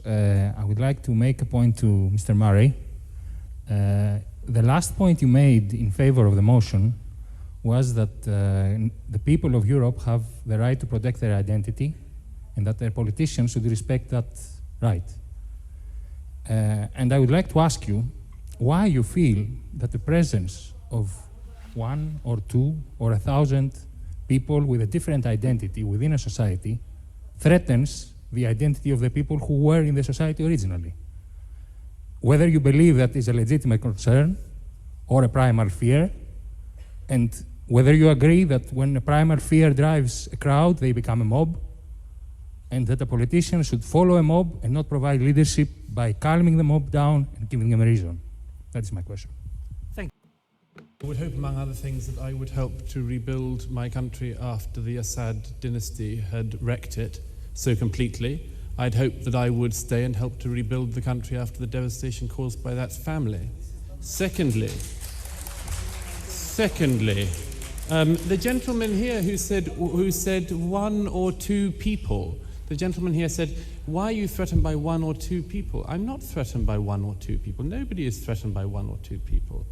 I would like to make a point to Mr. Murray. The last point you made in favor of the motion was that the people of Europe have the right to protect their identity and that their politicians should respect that right. And I would like to ask you why you feel that the presence of 1 or 2 or 1,000 people with a different identity within a society threatens the identity of the people who were in the society originally. Whether you believe that is a legitimate concern or a primal fear, and whether you agree that when a primal fear drives a crowd, they become a mob, and that a politician should follow a mob and not provide leadership by calming the mob down and giving them a reason. That is my question. Thank you. I would hope, among other things, that I would help to rebuild my country after the Assad dynasty had wrecked it so completely. I'd hope that I would stay and help to rebuild the country after the devastation caused by that family. Secondly, the gentleman here who said 1 or 2 people, the gentleman here said, why are you threatened by 1 or 2 people? I'm not threatened by 1 or 2 people. Nobody is threatened by 1 or 2 people.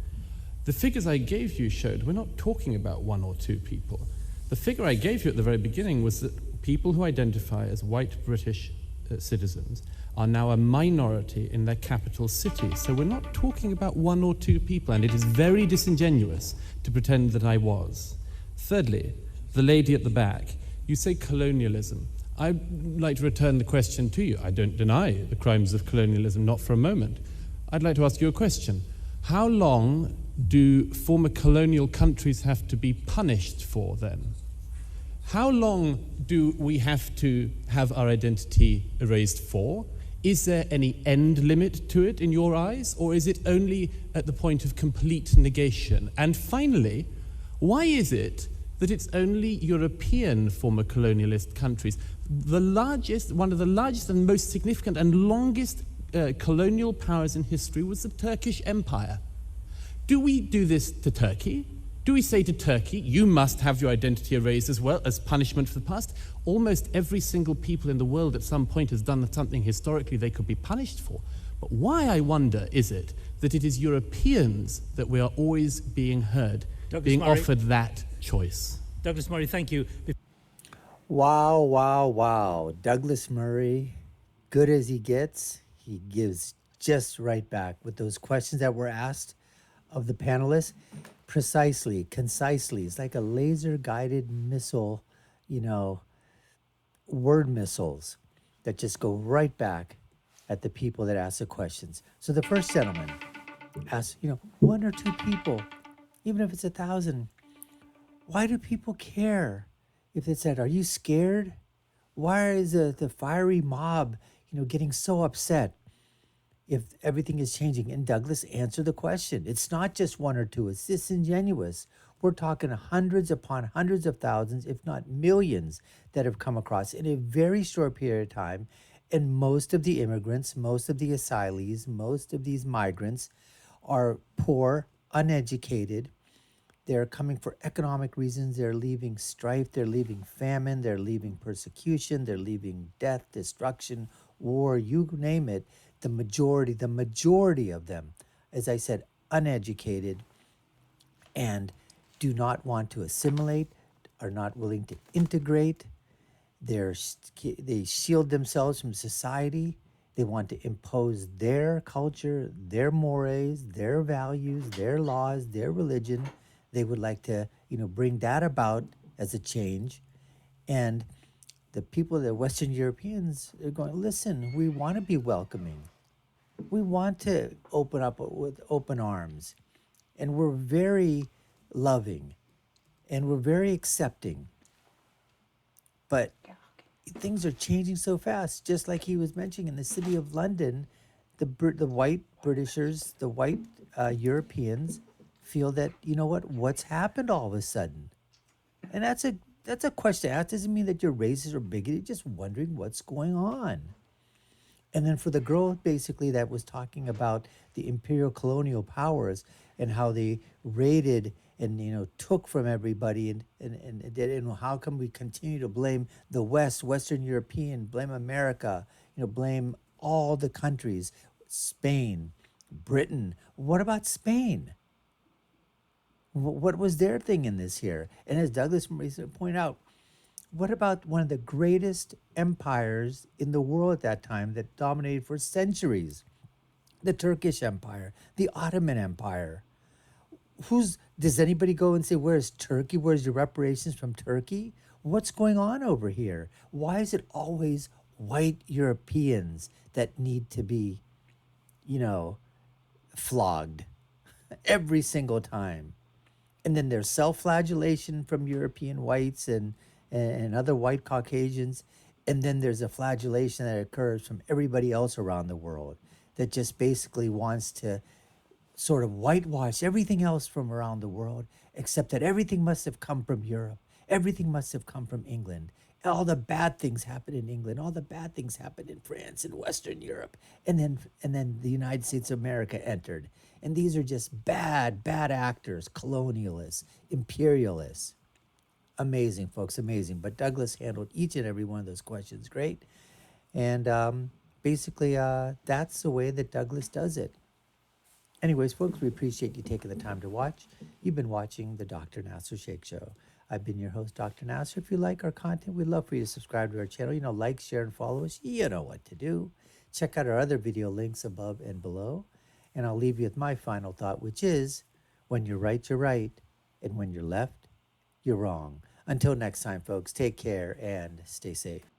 The figures I gave you showed we're not talking about 1 or 2 people. The figure I gave you at the very beginning was that people who identify as white British citizens are now a minority in their capital cities. So we're not talking about 1 or 2 people, and it is very disingenuous to pretend that I was. Thirdly, the lady at the back, you say colonialism. I'd like to return the question to you. I don't deny the crimes of colonialism, not for a moment. I'd like to ask you a question. How long do former colonial countries have to be punished for then? How long do we have to have our identity erased for? Is there any end limit to it in your eyes, or is it only at the point of complete negation? And finally, why is it that it's only European former colonialist countries? One of the largest and most significant and longest colonial powers in history was the Turkish Empire. Do we do this to Turkey? Do we say to Turkey, you must have your identity erased as well as punishment for the past? Almost every single people in the world at some point has done something historically they could be punished for. But why, I wonder, is it that it is Europeans that we are always being heard, being offered that choice? Douglas Murray, thank you. Wow, wow, wow. Douglas Murray, good as he gets, he gives just right back with those questions that were asked of the panelists. Precisely, concisely. It's like a laser-guided missile, word missiles that just go right back at the people that ask the questions. So the first gentleman asked, 1 or 2 people, even if it's 1,000, why do people care? If they said, are you scared? Why is the fiery mob, getting so upset if everything is changing? And Douglas answered the question. It's not just 1 or 2. It's disingenuous. We're talking hundreds upon hundreds of thousands, if not millions, that have come across in a very short period of time. And most of the immigrants, most of the asylees, most of these migrants are poor, uneducated. They're coming for economic reasons. They're leaving strife. They're leaving famine. They're leaving persecution. They're leaving death, destruction, war, you name it. The majority of them, as I said, uneducated and do not want to assimilate, are not willing to integrate. They shield themselves from society. They want to impose their culture, their mores, their values, their laws, their religion. They would like to, bring that about as a change. And the people, the Western Europeans, are going, listen, we want to be welcoming. We want to open up with open arms. And we're very loving. And we're very accepting. But things are changing so fast. Just like he was mentioning, in the city of London, the white Britishers, the white Europeans feel that, what's happened all of a sudden? And that's a question. That doesn't mean that you're racist or bigoted, just wondering what's going on. And then for the girl, basically, that was talking about the imperial colonial powers and how they raided and, took from everybody and how come we continue to blame the West, Western European, blame America, blame all the countries, Spain, Britain. What about Spain? What was their thing in this here? And as Douglas pointed out, what about one of the greatest empires in the world at that time that dominated for centuries? The Turkish Empire, the Ottoman Empire. Does anybody go and say, where's Turkey? Where's your reparations from Turkey? What's going on over here? Why is it always white Europeans that need to be, flogged every single time? And then there's self-flagellation from European whites and other white Caucasians. And then there's a flagellation that occurs from everybody else around the world that just basically wants to sort of whitewash everything else from around the world, except that everything must have come from Europe. Everything must have come from England. All the bad things happened in England. All the bad things happened in France and Western Europe. And then the United States of America entered. And these are just bad actors, colonialists, imperialists. Amazing, folks, amazing. But Douglas handled each and every one of those questions great. And basically, that's the way that Douglas does it. Anyways, folks, we appreciate you taking the time to watch. You've been watching the Dr. Nasir Shaikh Show. I've been your host, Dr. Nasir. If you like our content, we'd love for you to subscribe to our channel. Like, share, and follow us. You know what to do. Check out our other video links above and below. And I'll leave you with my final thought, which is, when you're right, you're right. And when you're left, you're wrong. Until next time, folks, take care and stay safe.